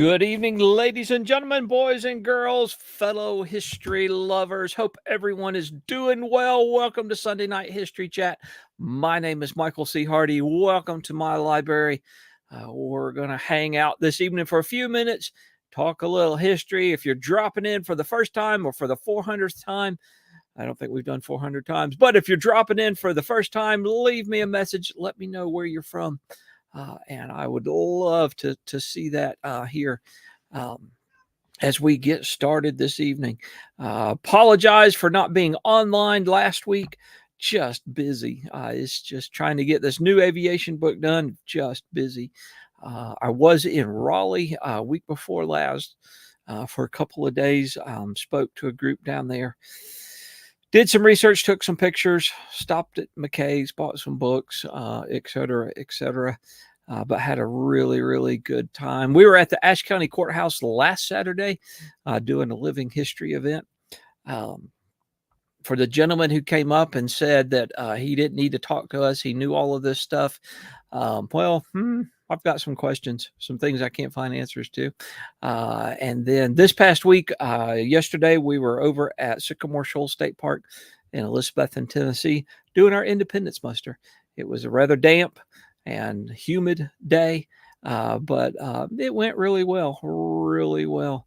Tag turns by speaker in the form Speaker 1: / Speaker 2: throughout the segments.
Speaker 1: Good evening, ladies and gentlemen, boys and girls, fellow history lovers. Hope everyone is doing well. Welcome to Sunday Night History Chat. My name is Michael C. Hardy. Welcome to my library. We're going to hang out this evening for a few minutes, talk a little history. If you're dropping in for the first time or for the 400th time, I don't think we've done 400 times, but if you're dropping in for the first time, leave me a message. Let me know where you're from. And I would love to see that here as we get started this evening. Apologize for not being online last week. Just busy. It's just trying to get this new aviation book done. Just busy. I was in Raleigh a week before last for a couple of days. Spoke to a group down there. Did some research, took some pictures, stopped at McKay's, bought some books, et cetera, et cetera. But had a really, really good time. We were at the Ashe County Courthouse last Saturday doing a living history event. For the gentleman who came up and said that he didn't need to talk to us, he knew all of this stuff. I've got some questions, some things I can't find answers to. And then this past week, yesterday, we were over at Sycamore Shoals State Park in Elizabethton, Tennessee, doing our Independence Muster. It was a rather damp and humid day, but it went really well, really well.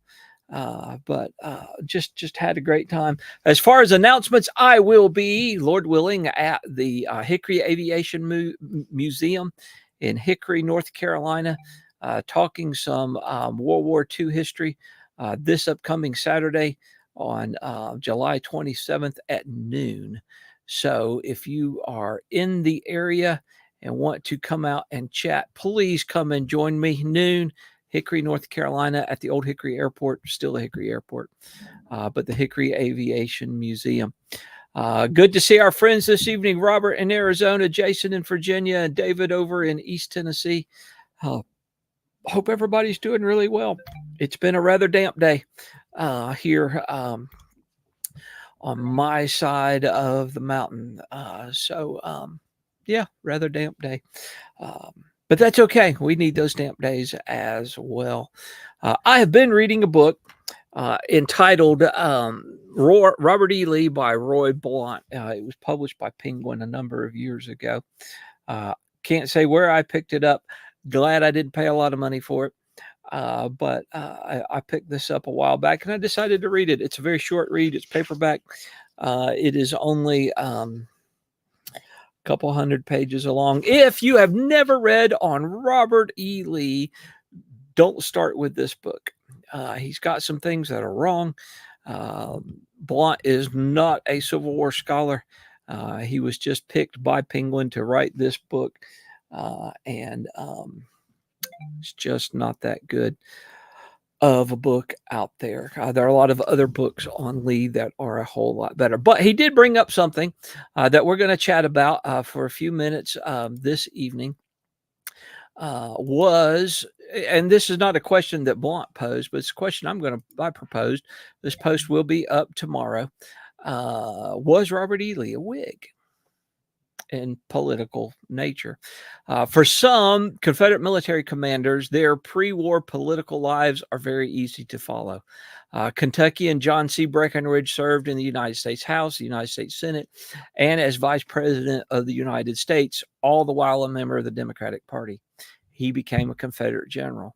Speaker 1: Just had a great time. As far as announcements, I will be, Lord willing, at the Hickory Aviation Museum in Hickory, North Carolina, talking some World War II history this upcoming Saturday on July 27th at noon. So if you are in the area and want to come out and chat, please come and join me noon, Hickory, North Carolina, at the old Hickory Airport, still the Hickory Airport, but the Hickory Aviation Museum. Good to see our friends this evening, Robert in Arizona, Jason in Virginia, and David over in East Tennessee. Hope everybody's doing really well. It's been a rather damp day here on my side of the mountain. Yeah, rather damp day. But that's okay. We need those damp days as well. I have been reading a book entitled Robert E. Lee by Roy Blount. It was published by Penguin a number of years ago. Can't say where I picked it up. Glad I didn't pay a lot of money for it. But I picked this up a while back and I decided to read it. It's a very short read. It's paperback. It is only couple hundred pages long. If you have never read on Robert E. Lee, don't start with this book. He's got some things that are wrong. Blount is not a Civil War scholar. He was just picked by Penguin to write this book, and it's just not that good of a book out there. There are a lot of other books on Lee that are a whole lot better. But he did bring up something that we're going to chat about for a few minutes this evening. And this is not a question that Blount posed, but it's a question I proposed. This post will be up tomorrow. Was Robert E. Lee a Whig in political nature? For some Confederate military commanders, their pre-war political lives are very easy to follow. Kentuckian John C. Breckinridge served in the United States House, the United States Senate, and as Vice President of the United States, all the while a member of the Democratic Party. He became a Confederate general.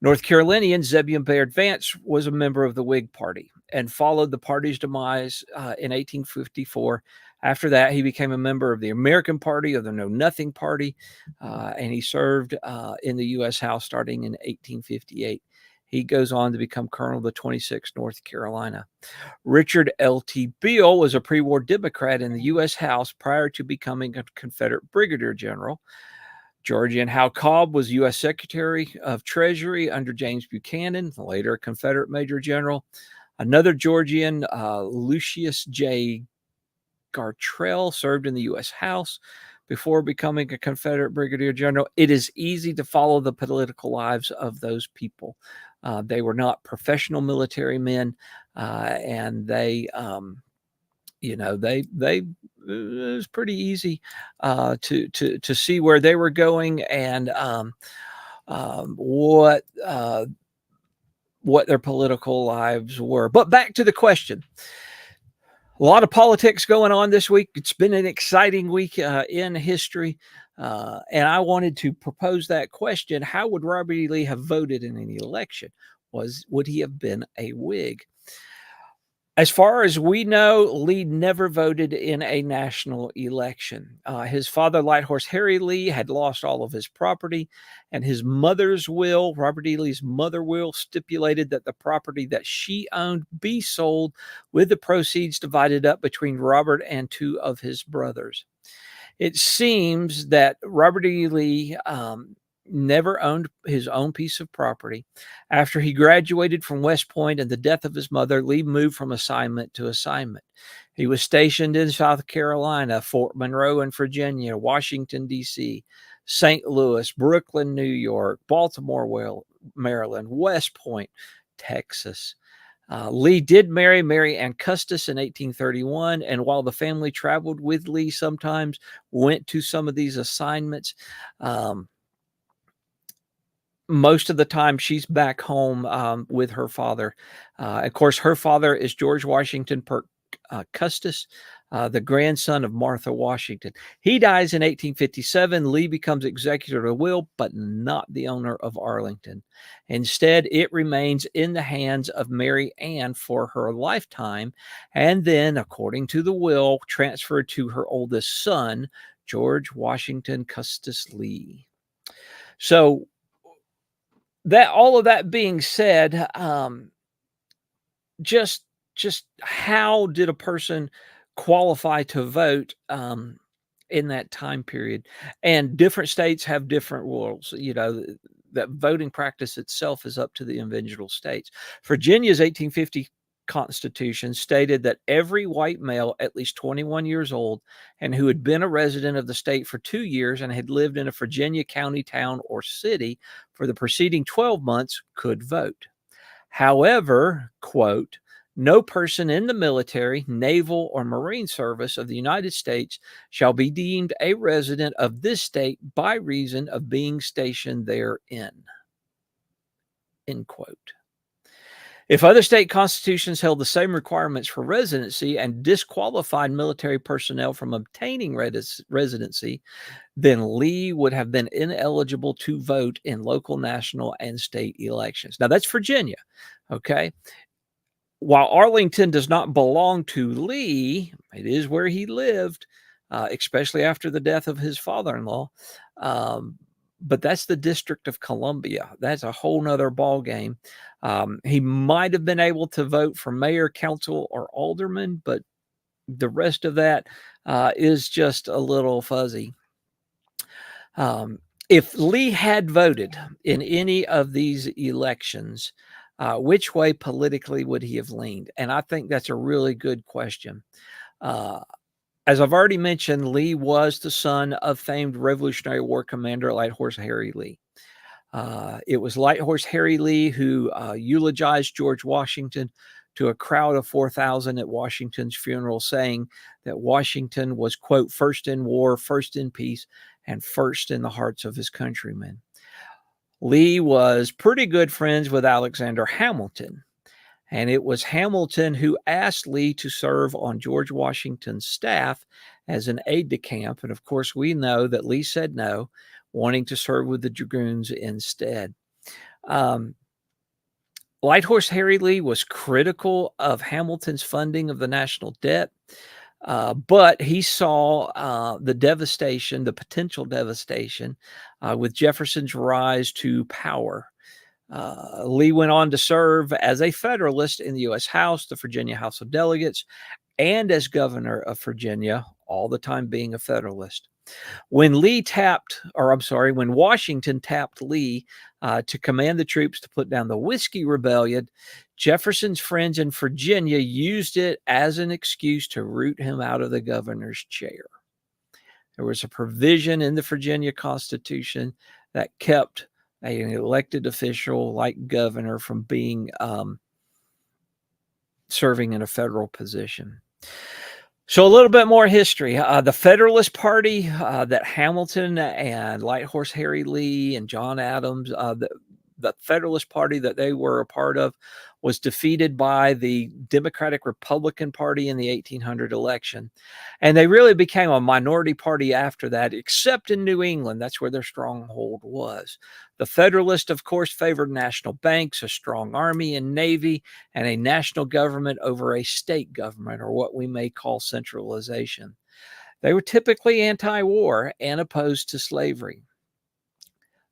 Speaker 1: North Carolinian Zebulon Bayard Vance was a member of the Whig Party and followed the party's demise in 1854. After that, he became a member of the American Party, or the Know Nothing Party, and he served in the U.S. House starting in 1858. He goes on to become Colonel of the 26th North Carolina. Richard L.T. Beale was a pre-war Democrat in the U.S. House prior to becoming a Confederate Brigadier General. Georgian Hal Cobb was U.S. Secretary of Treasury under James Buchanan, later a Confederate Major General. Another Georgian, Lucius J. Gartrell, served in the U.S. House before becoming a Confederate Brigadier General. It is easy to follow the political lives of those people. They were not professional military men, and they it was pretty easy to see where they were going and what what their political lives were. But back to the question. A lot of politics going on this week. It's been an exciting week in history. And I wanted to propose that question. How would Robert E. Lee have voted in an election? Would he have been a Whig? As far as we know, Lee never voted in a national election. His father, Light Horse Harry Lee, had lost all of his property, and his mother's will, Robert E. Lee's mother will, stipulated that the property that she owned be sold, with the proceeds divided up between Robert and two of his brothers. It seems that Robert E. Lee never owned his own piece of property. After he graduated from West Point and the death of his mother, Lee moved from assignment to assignment. He was stationed in South Carolina, Fort Monroe in Virginia, Washington, D.C., St. Louis, Brooklyn, New York, Baltimore, Maryland, West Point, Texas. Lee did marry Mary Ann Custis in 1831, and while the family traveled with Lee sometimes, went to some of these assignments, most of the time she's back home with her father. Of course, her father is George Washington Custis, the grandson of Martha Washington. He dies in 1857. Lee becomes executor of the will, but not the owner of Arlington. Instead, it remains in the hands of Mary Ann for her lifetime, and then, according to the will, transferred to her oldest son, George Washington Custis Lee. So, that all of that being said, just how did a person qualify to vote in that time period? And different states have different rules. You know, that voting practice itself is up to the individual states. Virginia's 1850 Constitution stated that every white male at least 21 years old and who had been a resident of the state for 2 years and had lived in a Virginia county, town, or city for the preceding 12 months could vote. However, quote, no person in the military, naval, or marine service of the United States shall be deemed a resident of this state by reason of being stationed therein. End quote. If other state constitutions held the same requirements for residency and disqualified military personnel from obtaining residency, then Lee would have been ineligible to vote in local, national, and state elections. Now, that's Virginia, okay? While Arlington does not belong to Lee, it is where he lived, especially after the death of his father-in-law. But that's the District of Columbia. That's a whole nother ball game. He might have been able to vote for mayor, council, or alderman, but the rest of that is just a little fuzzy. If Lee had voted in any of these elections, which way politically would he have leaned? And I think that's a really good question. As I've already mentioned, Lee was the son of famed Revolutionary War commander Light Horse Harry Lee. It was Light Horse Harry Lee who eulogized George Washington to a crowd of 4,000 at Washington's funeral, saying that Washington was, quote, first in war, first in peace, and first in the hearts of his countrymen. Lee was pretty good friends with Alexander Hamilton, and it was Hamilton who asked Lee to serve on George Washington's staff as an aide-de-camp. And of course, we know that Lee said no, wanting to serve with the Dragoons instead. Light Horse Harry Lee was critical of Hamilton's funding of the national debt, but he saw the devastation, the potential devastation, with Jefferson's rise to power. Lee went on to serve as a Federalist in the U.S. House, the Virginia House of Delegates, and as governor of Virginia, all the time being a Federalist. When Washington tapped Lee to command the troops to put down the Whiskey Rebellion, Jefferson's friends in Virginia used it as an excuse to root him out of the governor's chair. There was a provision in the Virginia Constitution that kept an elected official like governor from being serving in a federal position. So a little bit more history. The Federalist Party that Hamilton and Light Horse Harry Lee and John Adams, the Federalist Party that they were a part of was defeated by the Democratic Republican Party in the 1800 election. And they really became a minority party after that, except in New England. That's where their stronghold was. The Federalists, of course, favored national banks, a strong army and navy, and a national government over a state government, or what we may call centralization. They were typically anti-war and opposed to slavery.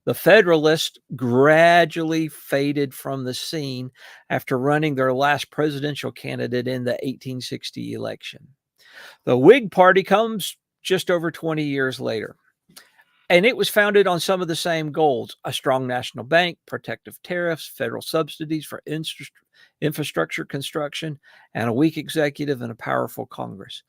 Speaker 1: The Federalists gradually faded from the scene after running their last presidential candidate in the 1860 election. The Whig Party comes just over 20 years later, and it was founded on some of the same goals: a strong national bank, protective tariffs, federal subsidies for infrastructure construction, and a weak executive and a powerful Congress.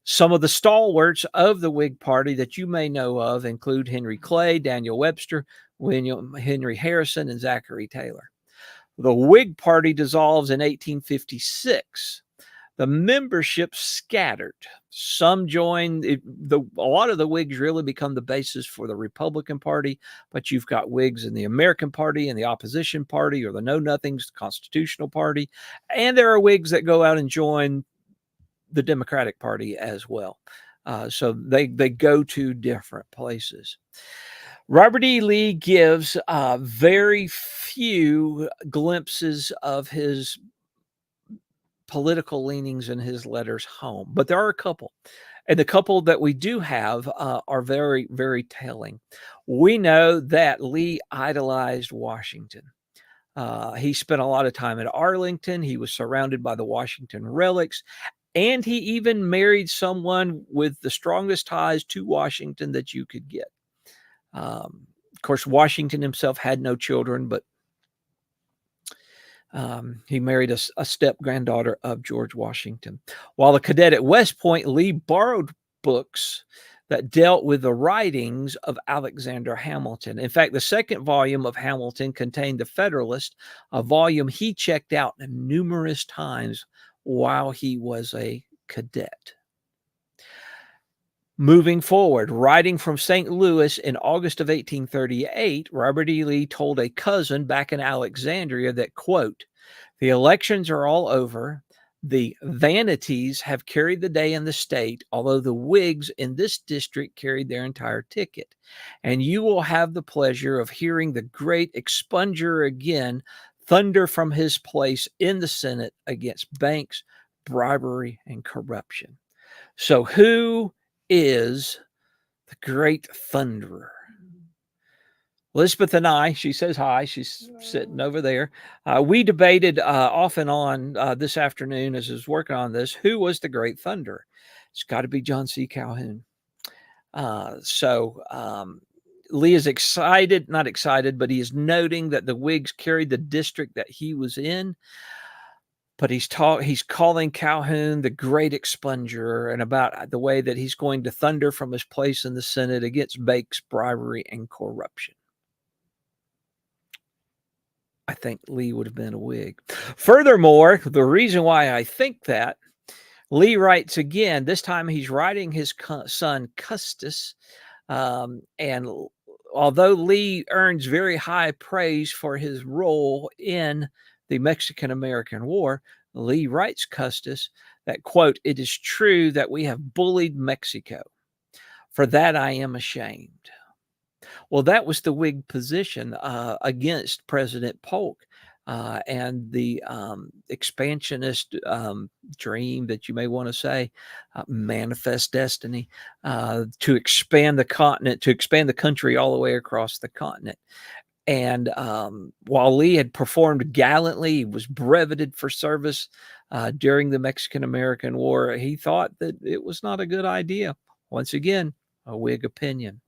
Speaker 1: Some of the stalwarts of the Whig Party that you may know of include Henry Clay, Daniel Webster, William Henry Harrison, and Zachary Taylor. The Whig Party dissolves in 1856. The membership scattered. Some joined. A lot of the Whigs really become the basis for the Republican Party, but you've got Whigs in the American Party and the Opposition Party, or the Know Nothings, the Constitutional Party, and there are Whigs that go out and join the Democratic Party as well. So they go to different places. Robert E. Lee gives very few glimpses of his political leanings in his letters home, but there are a couple. And the couple that we do have are very, very telling. We know that Lee idolized Washington. He spent a lot of time at Arlington. He was surrounded by the Washington relics. And he even married someone with the strongest ties to Washington that you could get. Of course, Washington himself had no children, but he married a step-granddaughter of George Washington. While a cadet at West Point, Lee borrowed books that dealt with the writings of Alexander Hamilton. In fact, the second volume of Hamilton contained The Federalist, a volume he checked out numerous times while he was a cadet. Moving forward, writing from St. Louis in August of 1838, Robert E. Lee told a cousin back in Alexandria that, quote, "The elections are all over. The vanities have carried the day in the state, although the Whigs in this district carried their entire ticket. And you will have the pleasure of hearing the great expunger again thunder from his place in the Senate against banks, bribery, and corruption." So who is the great thunderer? Elizabeth and I, she says hi, she's sitting over there. We debated off and on this afternoon as I was working on this, who was the great thunderer? It's got to be John C. Calhoun. Lee is excited, not excited, but he is noting that the Whigs carried the district that he was in. But he's calling Calhoun the great expunger, and about the way that he's going to thunder from his place in the Senate against banks, bribery, and corruption. I think Lee would have been a Whig. Furthermore, the reason why I think that, Lee writes again, this time he's writing his son Custis, and although Lee earns very high praise for his role in the Mexican-American War, Lee writes Custis that, quote, "It is true that we have bullied Mexico. For that I am ashamed." Well, that was the Whig position against President Polk and the expansionist dream that you may want to say, manifest destiny, to expand the continent, to expand the country all the way across the continent. And while Lee had performed gallantly, he was breveted for service during the Mexican-American War, he thought that it was not a good idea. Once again, a Whig opinion.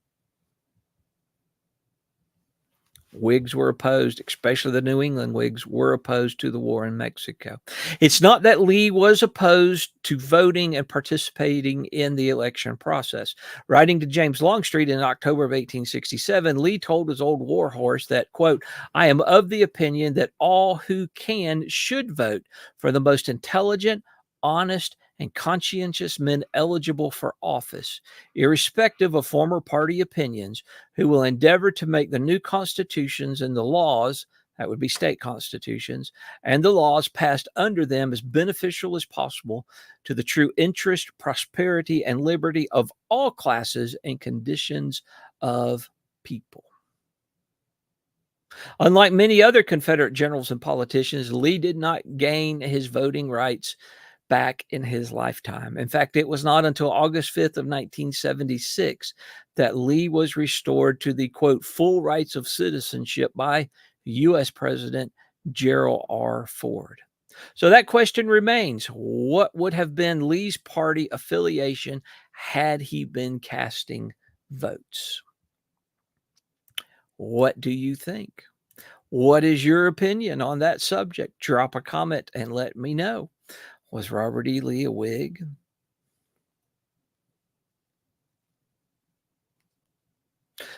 Speaker 1: Whigs were opposed, especially the New England Whigs were opposed to the war in Mexico. It's not that Lee was opposed to voting and participating in the election process. Writing to James Longstreet in October of 1867, Lee told his old war horse that, quote, "I am of the opinion that all who can should vote for the most intelligent, honest, and conscientious men eligible for office, irrespective of former party opinions, who will endeavor to make the new constitutions and the laws, that would be state constitutions, and the laws passed under them as beneficial as possible to the true interest, prosperity, and liberty of all classes and conditions of people. Unlike many other Confederate generals and politicians, Lee did not gain his voting rights back in his lifetime. In fact, it was not until August 5th of 1976 that Lee was restored to the, quote, full rights of citizenship by U.S. President Gerald R. Ford. So that question remains: what would have been Lee's party affiliation had he been casting votes? What do you think? What is your opinion on that subject? Drop a comment and let me know. Was Robert E. Lee a Whig?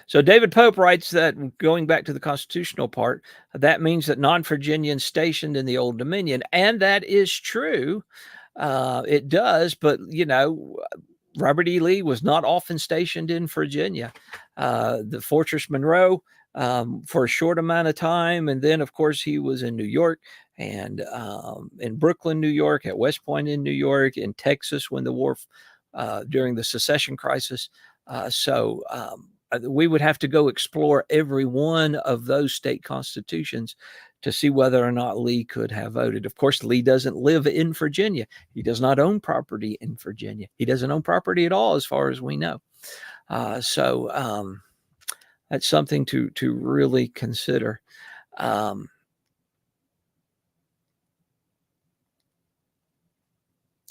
Speaker 1: So David Pope writes that, going back to the constitutional part, that means that non-Virginians stationed in the Old Dominion, and that is true. It does, but Robert E. Lee was not often stationed in Virginia. The Fortress Monroe, for a short amount of time, and then, of course, he was in New York and in Brooklyn, New York, at West Point in New York, in Texas when the war during the secession crisis. We would have to go explore every one of those state constitutions to see whether or not Lee could have voted. Of course, Lee doesn't live in Virginia. He does not own property in Virginia. He doesn't own property at all, as far as we know. That's something to really consider.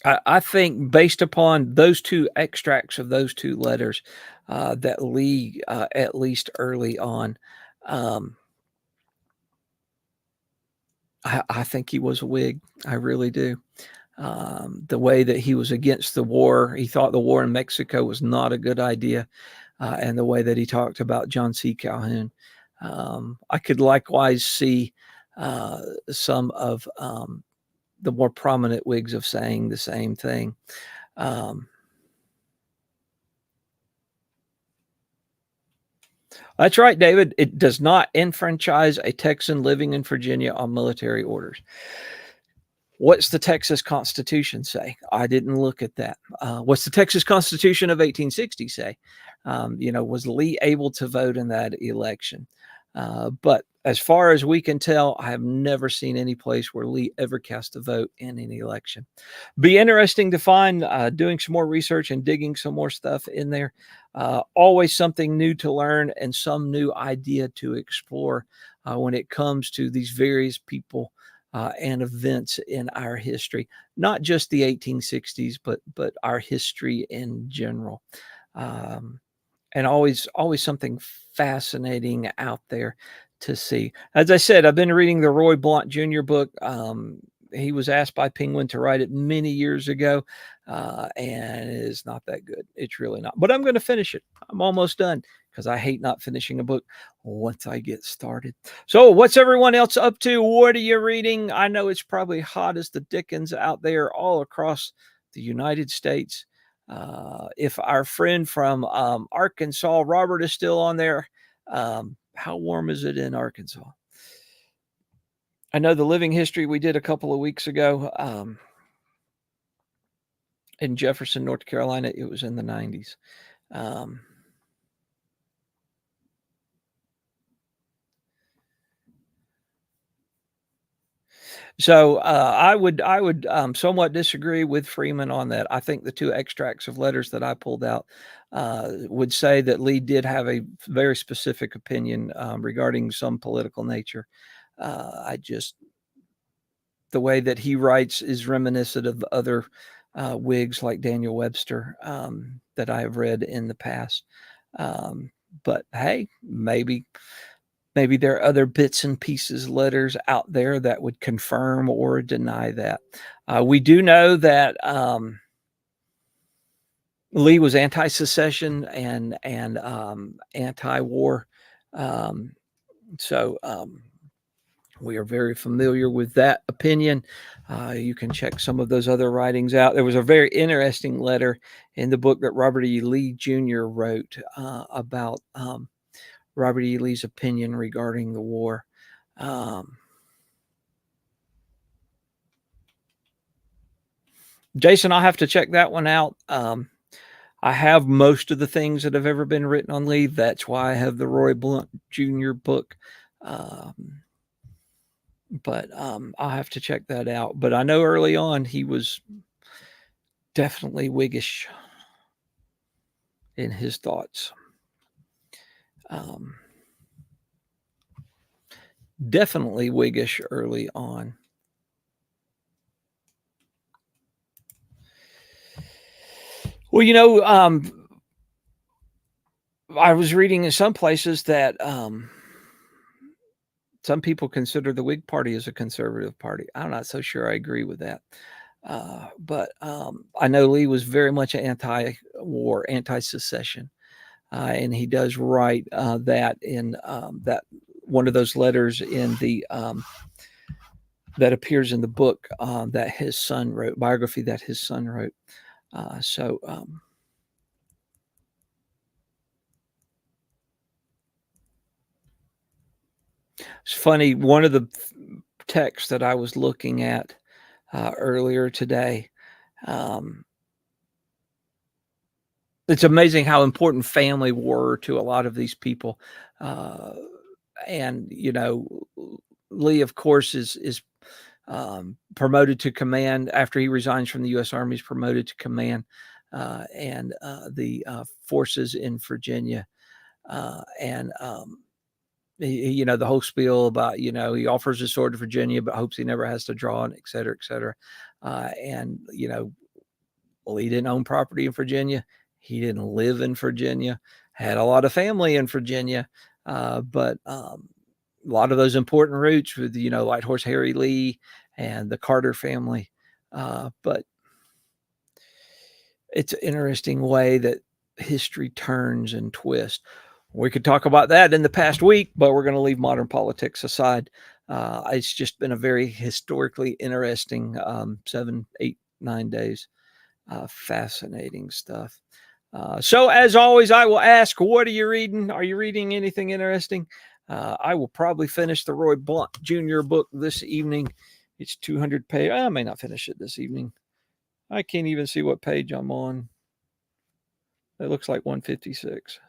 Speaker 1: I think, based upon those two extracts of those two letters, that Lee, at least early on, I think he was a Whig. I really do. The way that he was against the war, he thought the war in Mexico was not a good idea, and the way that he talked about John C. Calhoun. I could likewise see some of the more prominent Whigs of saying the same thing. That's right, David. It does not enfranchise a Texan living in Virginia on military orders. What's the Texas Constitution say? I didn't look at that. What's the Texas Constitution of 1860 say? Was Lee able to vote in that election? But as far as we can tell, I have never seen any place where Lee ever cast a vote in any election. Be interesting to find, doing some more research and digging some more stuff in there. Always something new to learn and some new idea to explore when it comes to these various people and events in our history, not just the 1860s, but our history in general. And always something fascinating out there to see. As I said, I've been reading the Roy Blount Jr. book. He was asked by Penguin to write it many years ago, and it's not that good. It's really not. But I'm going to finish it. I'm almost done, because I hate not finishing a book once I get started. So what's everyone else up to? What are you reading? I know it's probably hot as the dickens out there all across the United States. If our friend from Arkansas, Robert, is still on there, how warm is it in Arkansas? I know the living history we did a couple of weeks ago in Jefferson, North Carolina, it was in the 90s. So I would somewhat disagree with Freeman on that. I think the two extracts of letters that I pulled out would say that Lee did have a very specific opinion regarding some political nature. The way that he writes is reminiscent of other Whigs like Daniel Webster that I have read in the past. But hey, maybe there are other bits and pieces, letters out there that would confirm or deny that. We do know that Lee was anti-secession and anti-war. So We are very familiar with that opinion. You can check some of those other writings out. There was a very interesting letter in the book that Robert E. Lee Jr. wrote about Robert E. Lee's opinion regarding the war. Jason, I'll have to check that one out. I have most of the things that have ever been written on Lee. That's why I have the Roy Blunt Jr. book. But I'll have to check that out. But I know early on he was definitely Whiggish in his thoughts. Definitely Whiggish early on. Well, I was reading in some places that some people consider the Whig Party as a conservative party. I'm not so sure I agree with that. But I know Lee was very much anti-war, anti-secession, and he does write that in that one of those letters in the that appears in the book that his son wrote, biography that his son wrote. It's funny. One of the texts that I was looking at earlier today. It's amazing how important family were to a lot of these people. And Lee, of course, is promoted to command after he resigns from the U.S. Army. He's promoted to command and the forces in Virginia. And the whole spiel about he offers his sword to Virginia, but hopes he never has to draw it, et cetera, et cetera. And well, he didn't own property in Virginia. He didn't live in Virginia. Had a lot of family in Virginia, but a lot of those important roots with Light Horse Harry Lee and the Carter family. But it's an interesting way that history turns and twists. We could talk about that in the past week, but we're going to leave modern politics aside. It's just been a very historically interesting 7, 8, 9 days. Fascinating stuff. So as always, I will ask, what are you reading? Are you reading anything interesting? I will probably finish the Roy Blunt Jr. book this evening. It's 200 pages. I may not finish it this evening. I can't even see what page I'm on. It looks like 156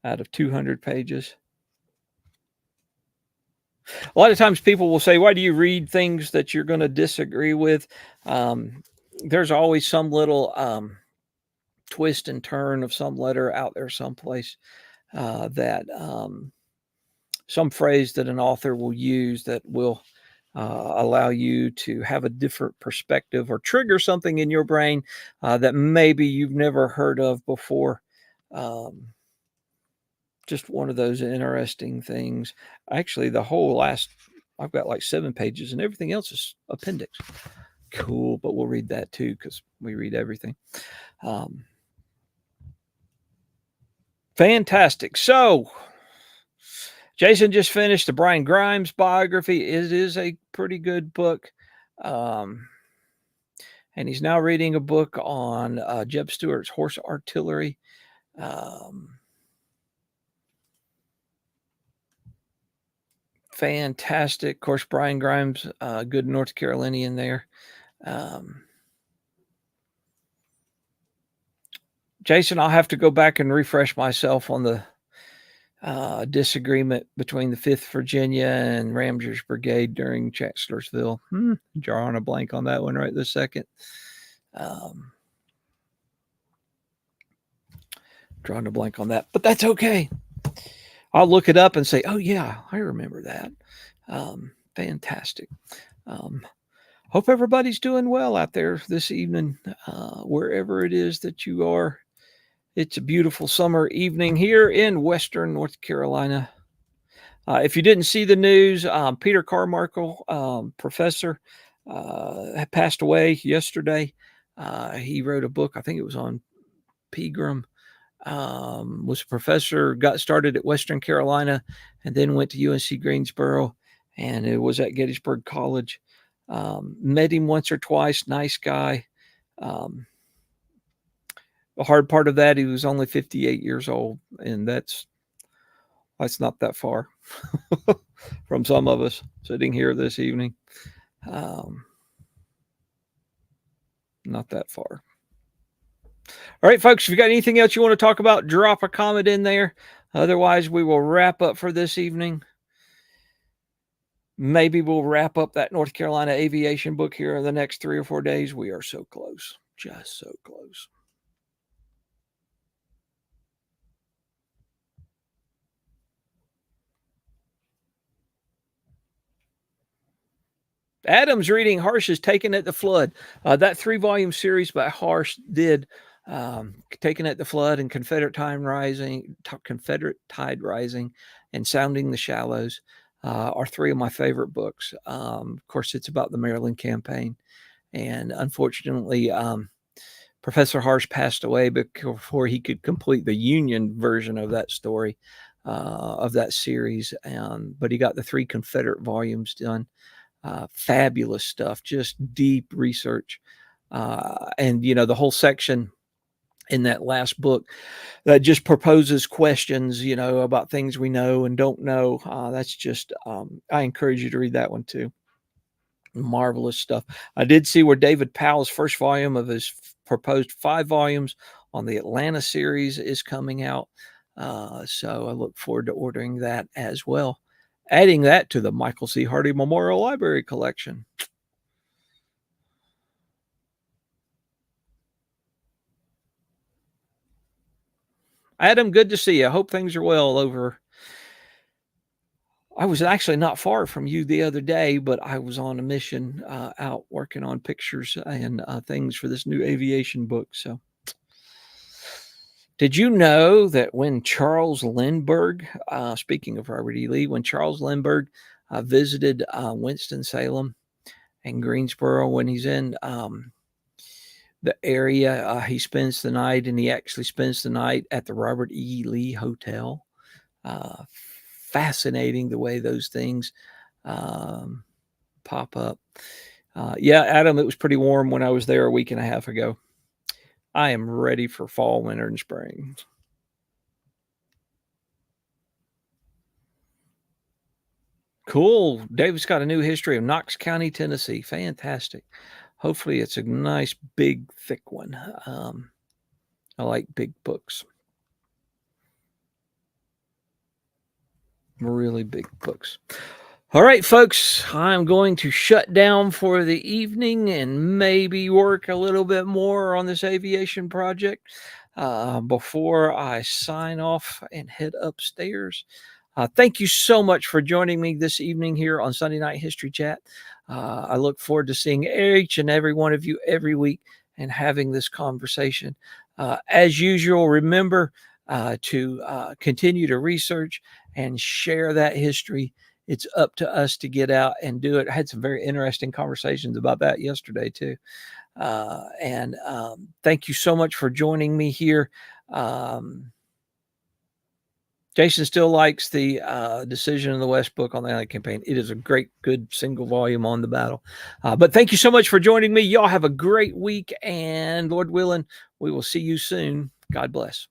Speaker 1: out of 200 pages. A lot of times people will say, why do you read things that you're going to disagree with? There's always some little twist and turn of some letter out there someplace that some phrase that an author will use that will allow you to have a different perspective or trigger something in your brain that maybe you've never heard of before. Just one of those interesting things. Actually, I've got like 7 pages and everything else is appendix. Cool, but we'll read that too because we read everything. Fantastic. So, Jason just finished the Brian Grimes biography. It is a pretty good book. And he's now reading a book on Jeb Stuart's horse artillery. Fantastic. Of course, Brian Grimes, good North Carolinian there. Jason, I'll have to go back and refresh myself on the disagreement between the 5th Virginia and Ramsey's Brigade during Chancellorsville. Drawing a blank on that one right this second. Drawing a blank on that, but that's okay. I'll look it up and say, oh, yeah, I remember that. Fantastic. Hope everybody's doing well out there this evening, wherever it is that you are. It's a beautiful summer evening here in Western North Carolina. If you didn't see the news, Peter Carmichael, professor, had passed away yesterday. He wrote a book, I think it was on Pegram. Was a professor, got started at Western Carolina, and then went to UNC Greensboro, and it was at Gettysburg College. Met him once or twice. Nice guy. The hard part of that, he was only 58 years old, and that's not that far from some of us sitting here this evening. Not that far. All right, folks, if you got anything else you want to talk about, drop a comment in there. Otherwise, we will wrap up for this evening. Maybe we'll wrap up that North Carolina aviation book here in the next 3 or 4 days. We are so close, just so close. Adam's reading Harsh's Taken at the Flood. That 3-volume series by Harsh did Taken at the Flood and Confederate Tide Rising, and Sounding the Shallows are 3 of my favorite books. Of course, it's about the Maryland campaign. And unfortunately, Professor Harsh passed away before he could complete the Union version of that story, of that series. But he got the 3 Confederate volumes done. Fabulous stuff, just deep research. And, the whole section in that last book that just proposes questions, about things we know and don't know. That's just, I encourage you to read that one too. Marvelous stuff. I did see where David Powell's first volume of his proposed 5 volumes on the Atlanta series is coming out. So I look forward to ordering that as well. Adding that to the Michael C. Hardy Memorial Library collection. Adam, good to see you. I hope things are well over. I was actually not far from you the other day, but I was on a mission out working on pictures and things for this new aviation book. So, did you know that when Charles Lindbergh, speaking of Robert E. Lee, when Charles Lindbergh visited Winston-Salem and Greensboro, when he's in the area, he spends the night, and he actually spends the night at the Robert E. Lee Hotel. Fascinating the way those things pop up. Yeah, Adam, it was pretty warm when I was there a week and a half ago. I am ready for fall, winter, and spring. Cool. David's got a new history of Knox County, Tennessee. Fantastic. Hopefully it's a nice, big, thick one. I like big books. Really big books. All right, folks, I'm going to shut down for the evening and maybe work a little bit more on this aviation project before I sign off and head upstairs. Thank you so much for joining me this evening here on Sunday Night History Chat. I look forward to seeing each and every one of you every week and having this conversation. As usual, remember to continue to research and share that history. It's up to us to get out and do it. I had some very interesting conversations about that yesterday too. And thank you so much for joining me here. Jason still likes the Decision in the West book on the Allied campaign. It is a great, good single volume on the battle. But thank you so much for joining me. Y'all have a great week, and Lord willing, we will see you soon. God bless.